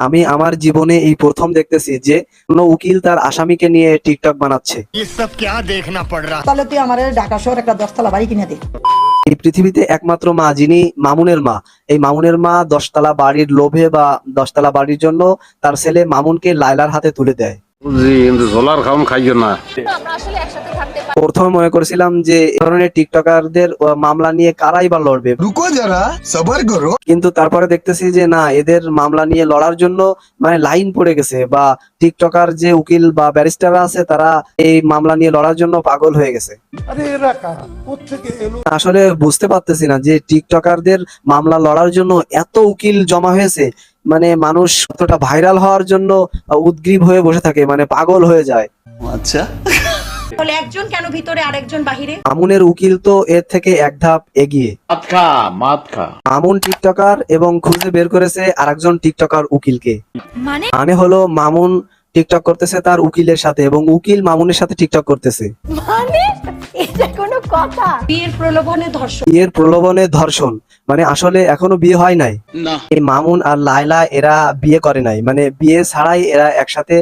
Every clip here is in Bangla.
আমি আমার জীবনে এই প্রথম দেখতেছি যে কোনো উকিল তার আসামিকে নিয়ে টিকটক বানাচ্ছে। তাহলে তুই আমার ঢাকা শহর একটা 10তলা বাড়ি কিনে দে। এই পৃথিবীতে একমাত্র মা যিনি মামুনের মা, এই মামুনের মা 10তলা বাড়ির লোভে বা 10তলা বাড়ির জন্য তার ছেলে মামুনকে লায়লার হাতে তুলে দেয়। প্রথমে মনে করেছিলাম যে এই ধরনের টিকটকারদের মামলা নিয়ে কারাই বা লড়বে, কিন্তু তারপরে দেখতেছি যে না, এদের মামলা নিয়ে লড়ার জন্য মানে লাইন পড়ে গেছে, বা টিকটকার যে উকিল বা ব্যারিস্টাররা আছে তারা এই মামলা নিয়ে লড়ার জন্য পাগল হয়ে গেছে। আসলে বুঝতে পারতেছি না যে টিকটকারদের মামলা লড়ার জন্য এত উকিল জমা হয়েছে, মানে মানুষ কতটা ভাইরাল হওয়ার জন্য উদ্গ্রীব হয়ে বসে থাকে, মানে পাগল হয়ে যায়। আচ্ছা, তাহলে একজন কেন ভিতরে আরেকজন বাহিরে? মামুনের উকিল তো এর থেকে এক ধাপ এগিয়ে। মামুন টিকটকার এবং খুঁজে বের করেছে আরেকজন টিকটকার উকিলকে। মানে হলো মামুন টিকটক করতেছে তার উকিলের সাথে এবং উকিল মামুনের সাথে টিকটক করতেছে। মানে এটা কোনো কথা? বিয়ের প্রলোভনে ধর্ষণ। বিয়ের প্রলোভনে ধর্ষণ মানে আসলে এখনো বিয়ে হয় নাই। এই মামুন আর লায়লা এরা বিয়ে করে নাই, মানে বিয়ে ছাড়াই এরা একসাথে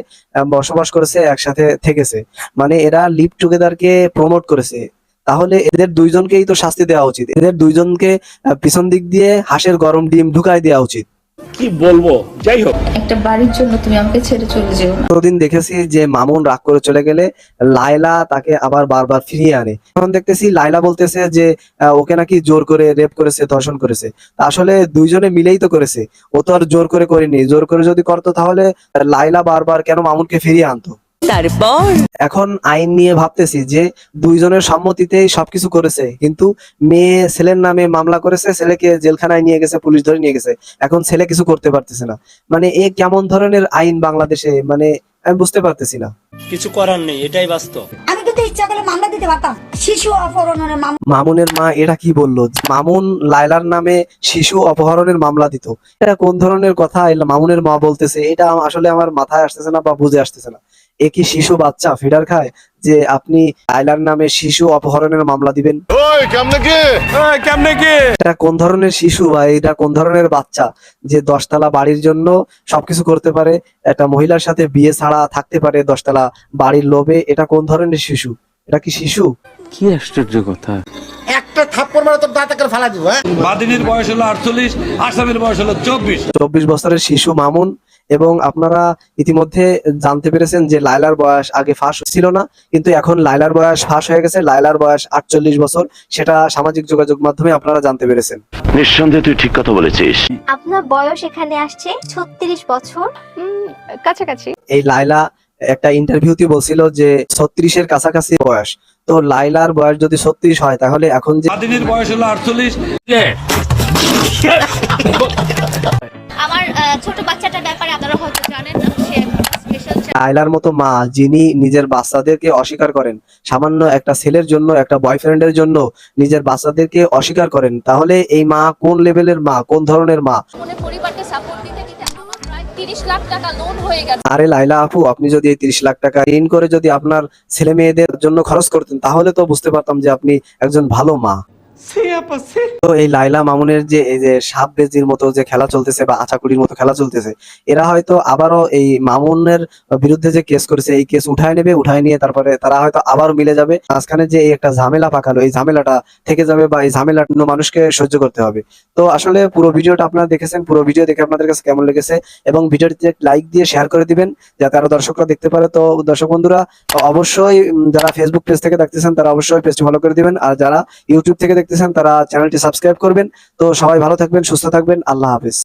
বসবাস করেছে, একসাথে থেকেছে, মানে এরা লিভ টুগেদারকে প্রমোট করেছে। তাহলে এদের দুইজনকেই তো শাস্তি দেওয়া উচিত, এদের দুইজনকে পিছন দিক দিয়ে হাঁসের গরম ডিম ঢুকাই দেওয়া উচিত। কি বলবো, যাই হোক, একটা বাড়ির জন্য তুমি আমাকে ছেড়ে চলে যেও না। প্রতিদিন দেখেছি যে মামুন রাগ করে চলে গেলে লায়লা তাকে আবার বারবার ফিরিয়ে আনে। এখন দেখতেছি লায়লা বলতেছে যে ওকে নাকি জোর করে রেপ করেছে, ধর্ষণ করেছে। আসলে দুইজনে মিলেই তো করেছে, ও তো আর জোর করে করেনি। জোর করে যদি করতো তাহলে লায়লা বারবার কেন মামুনকে ফিরিয়ে আনতো? এখন আইন নিয়ে ভাবতেছি যে দুইজনের সম্মতিতেই সবকিছু করেছে, কিন্তু মেয়ে ছেলের নামে মামলা করেছে, ছেলেকে জেলখানায় নিয়ে গেছে, পুলিশ ধরে নিয়ে গেছে, এখন ছেলে কিছু করতে পারতেছে না। মানে এ কেমন ধরনের আইন বাংলাদেশে, মানে আমি বুঝতে পারতেছি না। কিছু করার নেই, এটাই বাস্তব। আমি কিন্তু ইচ্ছা করলে মামলা দিতে পারতাম, শিশু অপহরণের মামলা। মামুনের মা এটা কি বললো? মামুন লায়লার নামে শিশু অপহরণের মামলা দিত, এটা কোন ধরনের কথা মামুনের মা বলতেছে? এটা আসলে আমার মাথায় আসতেছে না বা বুঝে আসতেছে না। এ কি শিশু বাচ্চা ফিডার খায় যে আপনি লায়লার নামে শিশু অপহরণের মামলা দিবেন? এটা কোন ধরনের শিশু বা এটা কোন ধরনের বাচ্চা যে 10তলা বাড়ির জন্য সবকিছু করতে পারে, একটা মহিলার সাথে বিয়ে ছাড়া থাকতে পারে 10তলা বাড়ির লোভে? এটা কোন ধরনের শিশু? এটা কি শিশু? কি আশ্চর্য কথা। একটা থাপ্পড় মারা তোর দাঁতে করে ফালা দিব। বাদিনীর বয়স হলো 48, আসামের বয়স হলো 24 বছরের শিশু মামুন। এবং আপনারা ইতিমধ্যে জানতে পেরেছেন যে লায়লার বয়স আগে ফাঁস ছিল না, কিন্তু এখন লায়লার বয়স ফাঁস হয়ে গেছে। লায়লার বয়স 48 বছর, সেটা সামাজিক যোগাযোগ মাধ্যমে আপনারা জানতে পেরেছেন। নিঃসন্দেহে তুই ঠিক কথা বলেছিস। আপনার বয়স এখানে আসছে 36 বছর, কাছাকাছি। এই লায়লা একটা ইন্টারভিউতে বলছিল যে 36-এর কাছাকাছি বয়স। তো লায়লার বয়স যদি 36 হয় তাহলে এখন যে বাদিনীর বয়স হলো 48। আমার ছোট বাচ্চাটার ব্যাপারে আপনারা হয়তো জানেন না, সে স্পেশাল। লায়লার মতো মা যিনি নিজের বাচ্চাদেরকে অস্বীকার করেন, সামান্য একটা ছেলের জন্য, একটা বয়ফ্রেন্ডের জন্য নিজের বাচ্চাদেরকে অস্বীকার করেন, তাহলে এই মা কোন লেভেলের মা, কোন ধরনের মা? পরিবারকে সাপোর্ট দিতে দিতে আমার প্রায় 30 লাখ টাকা লোন হয়ে গেছে। আরে লায়লা আপু, আপনি যদি এই 30 লাখ টাকা ঋণ করে যদি আপনার ছেলে মেয়েদের জন্য খরচ করতেন তাহলে তো বুঝতে পারতাম যে আপনি একজন ভালো মা। তো এই লায়লা মামুনের যে এই যে সাপ বেজির মতো যে খেলা চলতেছে বা আচাকুড়ির মতো খেলা চলতেছে, এরা হয়তো আবারও এই মামুনের বিরুদ্ধে যে কেস করেছে এই কেস উঠায় নেবে, উঠায় নিয়ে তারপরে তারা হয়তো আবারও মিলে যাবে। মাঝখানে যে এই একটা ঝামেলা পাকালো, এই ঝামেলাটা থেকে যাবে বা এই ঝামেলা মানুষকে সহ্য করতে হবে। তো আসলে পুরো ভিডিওটা আপনারা দেখেছেন, পুরো ভিডিও দেখে আপনাদের কাছে কেমন লেগেছে এবং ভিডিওটিতে লাইক দিয়ে শেয়ার করে দিবেন যাতে আরো দর্শকরা দেখতে পারে। তো দর্শক বন্ধুরা অবশ্যই যারা ফেসবুক পেজ থেকে দেখতেছেন তারা অবশ্যই পেজটি ফলো করে দিবেন, আর যারা ইউটিউব থেকে দেখতেছেন তারা চ্যানেলটি সাবস্ক্রাইব করবেন। তো সবাই ভালো থাকবেন, সুস্থ থাকবেন, আল্লাহ হাফেজ।